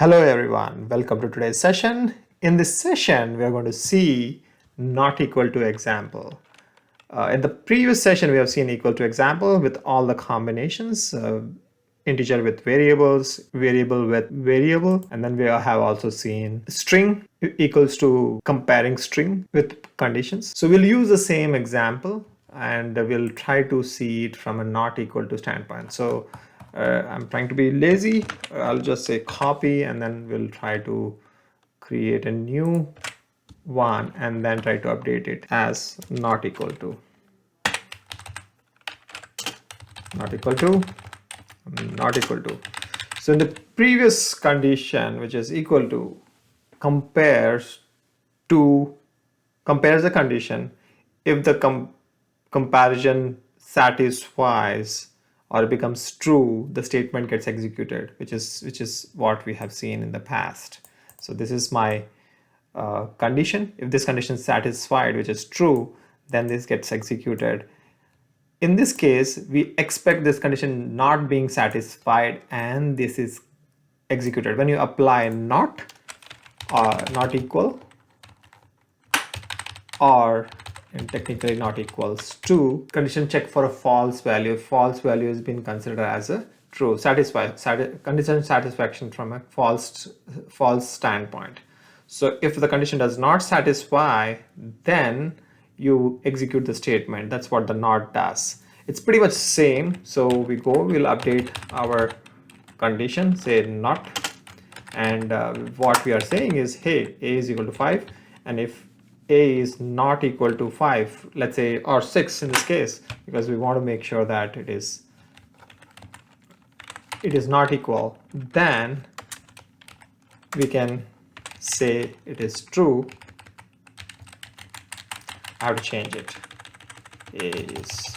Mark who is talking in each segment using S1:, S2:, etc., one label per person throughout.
S1: Hello everyone, welcome to today's session. In this session, we are going to see not equal to example. In the previous session, we have seen equal to example with all the combinations, integer with variables, variable with variable, and then we have also seen string equals to comparing string with conditions. So we'll use the same example and we'll try to see it from a not equal to standpoint. So I'm trying to be lazy. I'll just say copy and then we'll try to create a new one and then try to update it as not equal to, not equal to, not equal to. So in the previous condition, which is equal to, compares the condition. If the comparison satisfies or becomes true, the statement gets executed, which is what we have seen in the past. So this is my condition. If this condition is satisfied, which is true, then this gets executed. In this case, we expect this condition not being satisfied and this is executed. When you apply not or not equal, or and technically not equals to, condition check for a false value. False value has been considered as a true. Condition satisfaction from a false standpoint. So if the condition does not satisfy, then you execute the statement. That's what the not does. It's pretty much same. So we'll update our condition, say not, and what we are saying is, hey, a is equal to 5, and if a is not equal to 5, let's say, or 6 in this case, because we want to make sure that it is not equal, then we can say it is true. I have to change it. A is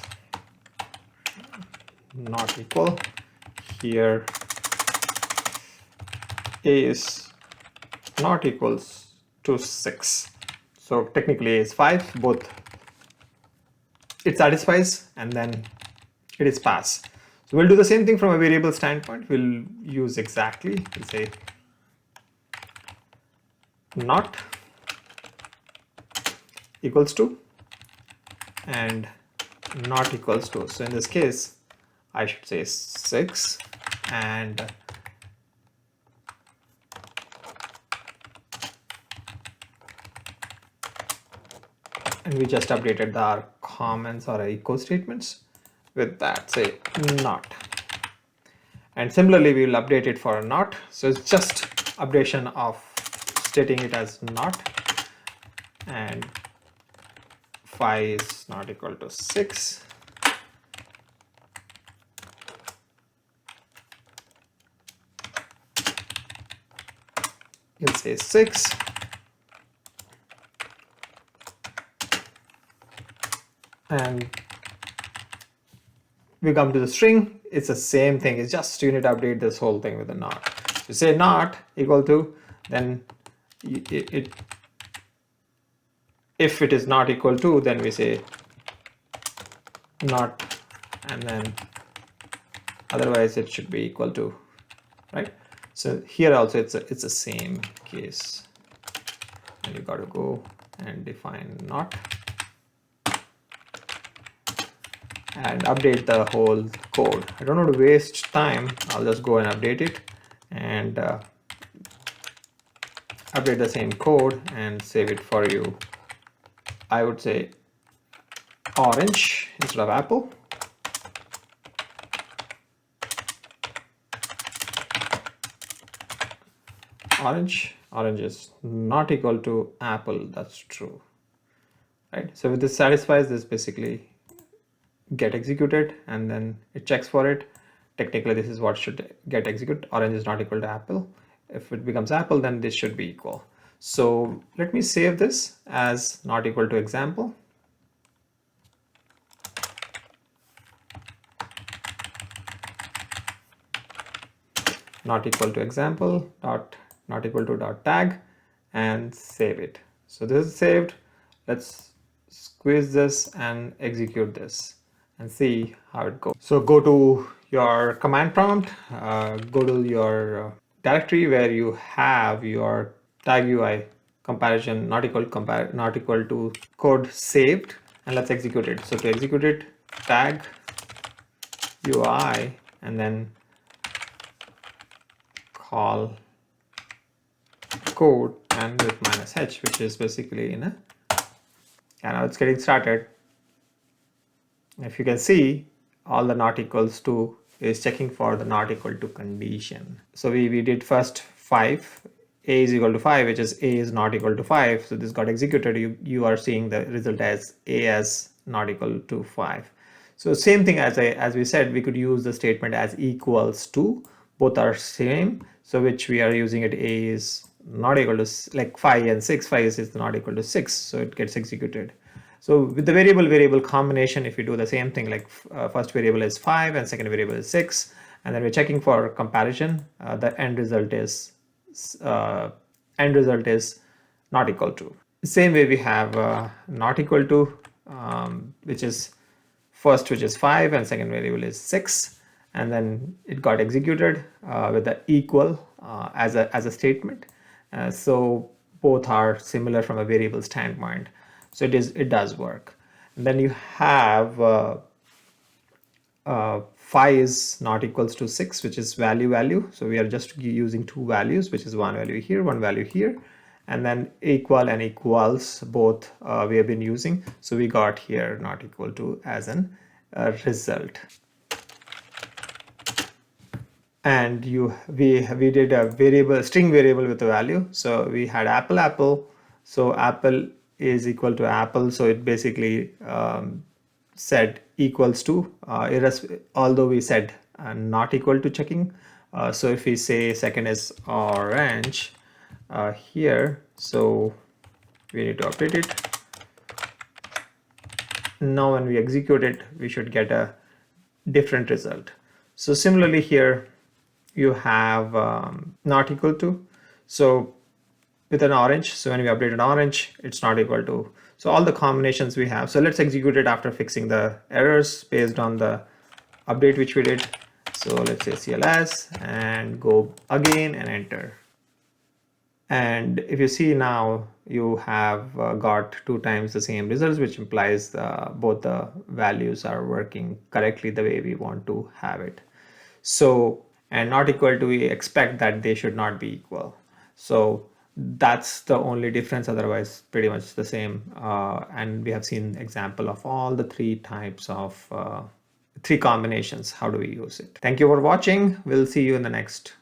S1: not equal. Here a is not equals to 6. So technically a is 5, both it satisfies and then it is pass. So we'll do the same thing from a variable standpoint. We'll use exactly, we'll say not equals to and not equals to. So in this case, I should say 6 and we just updated our comments or echo statements with that, say not. And similarly, we will update it for a not. So it's just updation of stating it as not, and 5 is not equal to 6. You'll say 6. And we come to the string. It's the same thing. It's just you need to update this whole thing with a not. So you say not equal to, then if it is not equal to, then we say not, and then otherwise it should be equal to, right? So here also it's the same case, and you got to go and define not and update the whole code. I don't want to waste time. I'll just go and update it and update the same code and save it for you. I would say orange instead of apple. Orange is not equal to apple. That's true, right? So if this satisfies, this basically get executed and then it checks for it. Technically this is what should get executed. Orange is not equal to apple. If it becomes apple, then this should be equal. So let me save this as not equal to example. Not equal to example dot not equal to dot tag and save it. So this is saved. Let's squeeze this and execute this and see how it goes. So go to your command prompt, go to your directory where you have your TagUI comparison not equal to code saved, and let's execute it. So to execute it, tag UI and then call code and with -h, which is basically in a, and now it's getting started. If you can see, all the not equals to is checking for the not equal to condition. So we did first 5, a is equal to 5, which is a is not equal to 5. So this got executed. You are seeing the result as a as not equal to 5. So same thing as we said, we could use the statement as equals to. Both are same. So which we are using it, a is not equal to like 5 and 6. 5 is not equal to 6. So it gets executed. So with the variable combination, if you do the same thing, like first variable is 5 and second variable is 6, and then we're checking for comparison, the end result is not equal to. Same way we have not equal to, which is first, which is 5, and second variable is 6, and then it got executed with the equal as a statement. So both are similar from a variable standpoint. So it does work. And then you have 5 is not equals to 6, which is value. So we are just using two values, which is one value here, one value here, and then equal and equals both we have been using. So we got here not equal to as an result. And we did a string variable with a value. So we had apple. So apple is equal to apple. So it basically said equals to, although we said not equal to checking. So if we say second is orange here, so we need to update it. Now when we execute it, we should get a different result. So similarly here, you have not equal to. So with an orange, so when we update an orange, it's not equal to. So all the combinations we have. So let's execute it after fixing the errors based on the update which we did. So let's say CLS and go again and enter. And if you see now, you have got 2 times the same results, which implies both the values are working correctly the way we want to have it. So, and not equal to, we expect that they should not be equal. So that's the only difference, otherwise pretty much the same. And we have seen example of all the 3 types of 3 combinations. How do we use it? Thank you for watching. We'll see you in the next